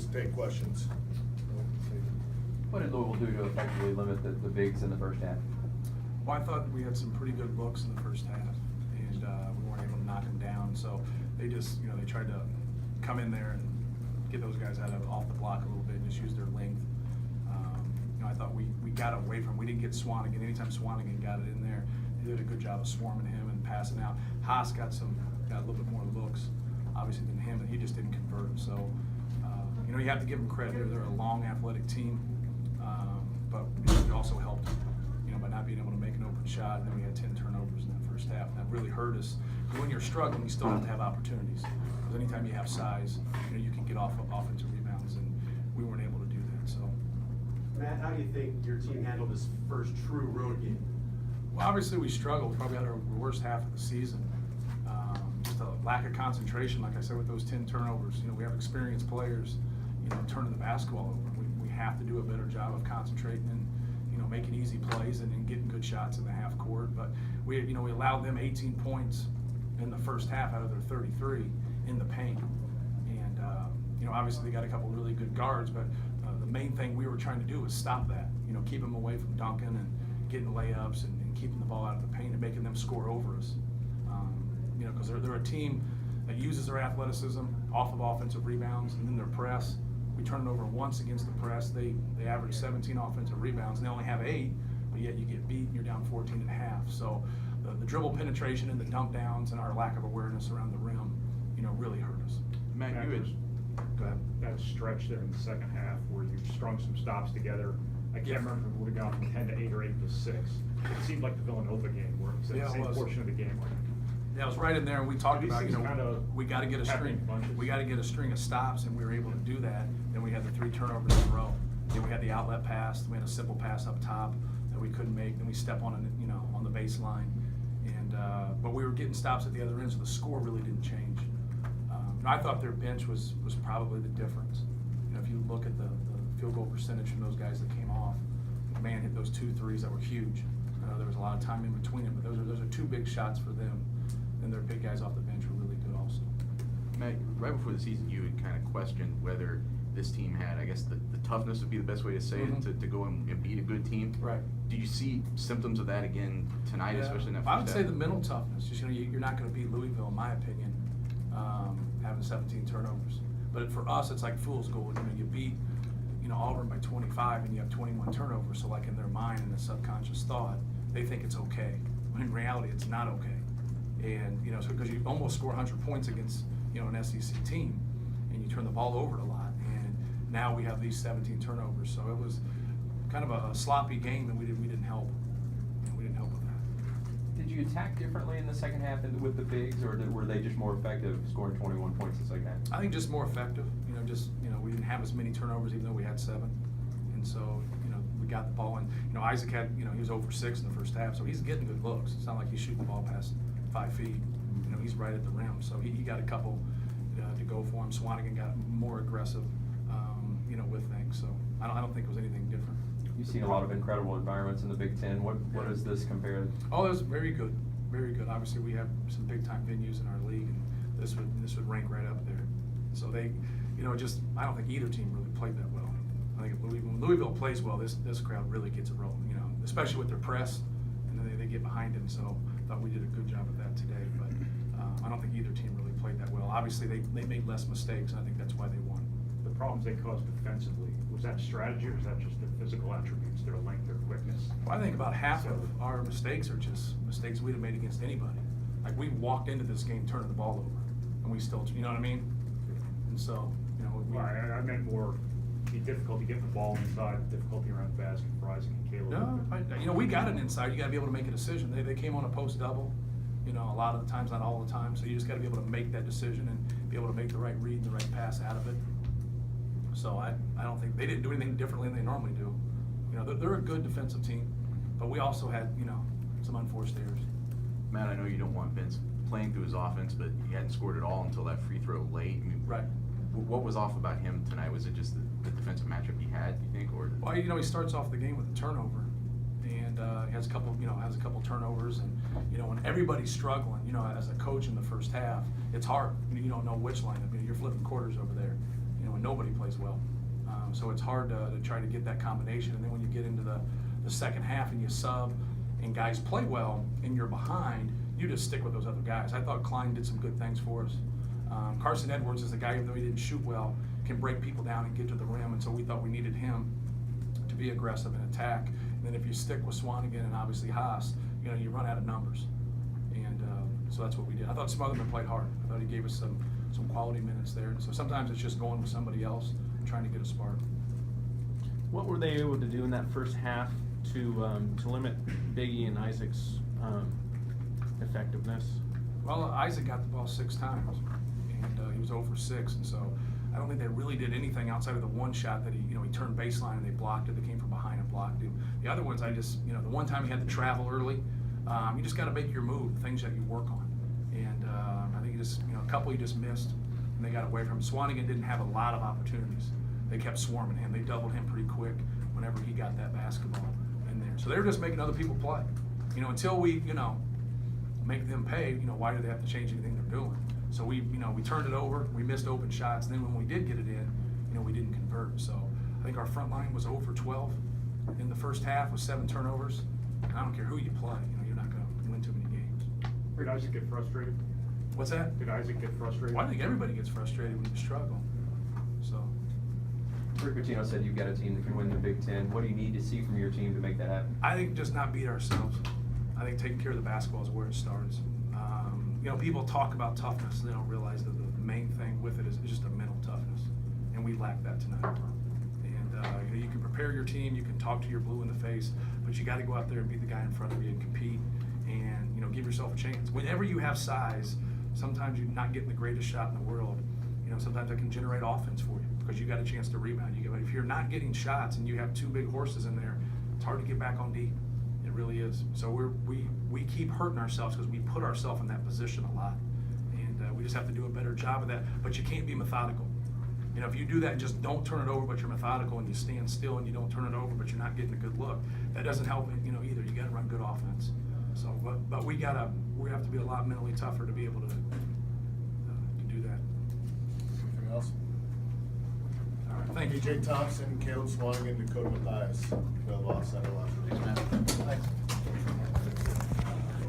just take questions. What did Louisville do to effectively limit the bigs in the first half? Well, I thought we had some pretty good looks in the first half, and we weren't able to knock them down. So they just, they tried to come in there and get those guys off the block a little bit and just use their length. I thought we got away from. We didn't get Swanigan. Anytime Swanigan got it in there, they did a good job of swarming him and passing out. Haas got a little bit more looks, obviously, than him, and he just didn't convert them. So you have to give them credit. They're a long, athletic team, but it also helped, by not being able to make an open shot. And then we had 10 turnovers in that first half, and that really hurt us. When you're struggling, you still have to have opportunities. Because anytime you have size, you can get off of offensive rebounds, and we weren't able to do that. So, Matt, how do you think your team handled this first true road game? well, obviously we struggled. Probably had our worst half of the season. Just a lack of concentration, like I said, with those 10 turnovers. We have experienced players, turning the basketball over. We have to do a better job of concentrating and, making easy plays and getting good shots in the half court. But we allowed them 18 points in the first half out of their 33 in the paint. And, obviously they got a couple really good guards, but the main thing we were trying to do was stop that, keep them away from dunking and getting layups and keeping the ball out of the paint and making them score over us. Because they're a team that uses their athleticism off of offensive rebounds and then their press. We turn it over once against the press. They average 17 offensive rebounds, and they only have 8, but yet you get beat and you're down 14 and a half. So the dribble penetration and the dunk downs and our lack of awareness around the rim, really hurt us. Matt, you had Go ahead. that stretch there in the second half where you strung some stops together. I can't remember if it would have gone from 10 to 8 or 8 to 6. It seemed like the Villanova game where it was Yeah, the it same was. portion of the game. Yeah, it was right in there, and we talked These about, things kinda we got to get a happen in string. bunches. We got to get a string of stops, and we were able to do that. Then we had the 3 turnovers in a row. Then we had the outlet pass. We had a simple pass up top that we couldn't make. Then we step on it, on the baseline, and but we were getting stops at the other end, so the score really didn't change. I thought their bench was probably the difference. If you look at the field goal percentage from those guys that came off, man hit those 2 threes that were huge. There was a lot of time in between them, but those are 2 big shots for them. And their big guys off the bench were really good also. Matt, right before the season, you had kind of questioned whether this team had, I guess the toughness would be the best way to say Mhm. it, to go and beat a good team. Right. Do you see symptoms of that again tonight, especially in that first I would say half? the mental toughness. Just you're not going to beat Louisville, in my opinion, having 17 turnovers. But for us, it's like fool's gold. You beat, Auburn by 25, and you have 21 turnovers. So like in their mind and the subconscious thought, they think it's okay. When in reality, it's not okay. And so because you almost score 100 points against an SEC team, and you turn the ball over a lot, and now we have these 17 turnovers. So it was kind of a sloppy game, and we didn't help. We didn't help with that. Did you attack differently in the second half with the bigs, or were they just more effective scoring 21 points in the second half? I think just more effective. We didn't have as many turnovers, even though we had 7, and so we got the ball. And Isaac had he was over 6 in the first half, so he's getting good looks. It's not like he's shooting the ball past 5 feet. He's right at the rim, so he got a couple to go for him. Swanigan got more aggressive, with things. So I don't think it was anything different. You've seen a lot of incredible environments in the Big Ten. What does this compare? Oh, it was very good, very good. Obviously, we have some big time venues in our league, and this would rank right up there. So they, I don't think either team really played that well. I think when Louisville plays well, this crowd really gets it rolling. Especially with their press, and then they get behind him. So I thought we did a good job of that today. But I don't think either team really played that well. Obviously, they made less mistakes, and I think that's why they won. The problems they caused defensively, was that strategy or was that just their physical attributes, their length, their quickness? Well, I think about half of our mistakes are just mistakes we'd have made against anybody. Like we walked into this game turning the ball over, and we still, you know what I mean? And so, Well, I meant more the difficulty getting the ball inside, the difficulty around the basket for Isaac and Caleb. No, we got it inside. You got to be able to make a decision. They came on a post double, a lot of the times, not all the time. So you just got to be able to make that decision and be able to make the right read and the right pass out of it. So I don't think they didn't do anything differently than they normally do. They're a good defensive team, but we also had some unforced errors. Matt, I know you don't want Vince playing through his offense, but he hadn't scored at all until that free throw late. I mean, Right. What was off about him tonight? Was it just the defensive matchup he had, do you think, or? Well, he starts off the game with a turnover, and he has a couple turnovers, and when everybody's struggling, as a coach in the first half, it's hard. You don't know which lineup. You're flipping quarters over there. and nobody plays well. So it's hard to try to get that combination. And then when you get into the second half and you sub and guys play well and you're behind, you just stick with those other guys. I thought Klein did some good things for us. Carson Edwards is the guy, even though he didn't shoot well, can break people down and get to the rim, and so we thought we needed him to be aggressive and attack. And then if you stick with Swanigan and obviously Haas, you run out of numbers. And so that's what we did. I thought Smotherman played hard. I thought he gave us some quality minutes there. And so sometimes it's just going with somebody else and trying to get a spark. What were they able to do in that first half to limit Biggie and Isaac's effectiveness? Well, Isaac got the ball 6 times, and he was 0 for 6, and so I don't think they really did anything outside of the one shot that he turned baseline and they blocked it. They came from behind and blocked him. The other ones, the one time he had to travel early, you just got to make your move, things that you work on. And I think a couple he just missed, and they got away from him. Swanigan didn't have a lot of opportunities. They kept swarming him. They doubled him pretty quick whenever he got that basketball in there. So they were just making other people play. Until we, make them pay, why do they have to change anything they're doing? So we turned it over, we missed open shots, and then when we did get it in, we didn't convert. So I think our front line was 0 for 12 in the first half with 7 turnovers. And I don't care who you play, you're not going to win too many games. Did Isaac get frustrated? What's that? Did Isaac get frustrated? Well, I think everybody gets frustrated when you struggle. So. Rick Pitino said you've got a team that can win the Big Ten. What do you need to see from your team to make that happen? I think just not beat ourselves. I think taking care of the basketball is where it starts. People talk about toughness, and they don't realize that the main thing with it is just a mental toughness, and we lack that tonight. And you can prepare your team, you can talk to your blue in the face, but you got to go out there and beat the guy in front of you and compete, and give yourself a chance. Whenever you have size, sometimes you're not getting the greatest shot in the world. Sometimes that can generate offense for you because you got a chance to rebound. If you're not getting shots and you have 2 big horses in there, it's hard to get back on D. It really is. So we keep hurting ourselves because we put ourselves in that position a lot, and we just have to do a better job of that. But you can't be methodical. If you do that and just don't turn it over, but you're methodical, and you stand still and you don't turn it over, but you're not getting a good look, that doesn't help. Either you got to run good offense. So, but we have to be a lot mentally tougher to be able to do that. Anything else? All right, thank you. DJ Thompson, Caleb Swanigan, Dakota Mathias, available outside of locker room. Thanks, Matt. Thanks.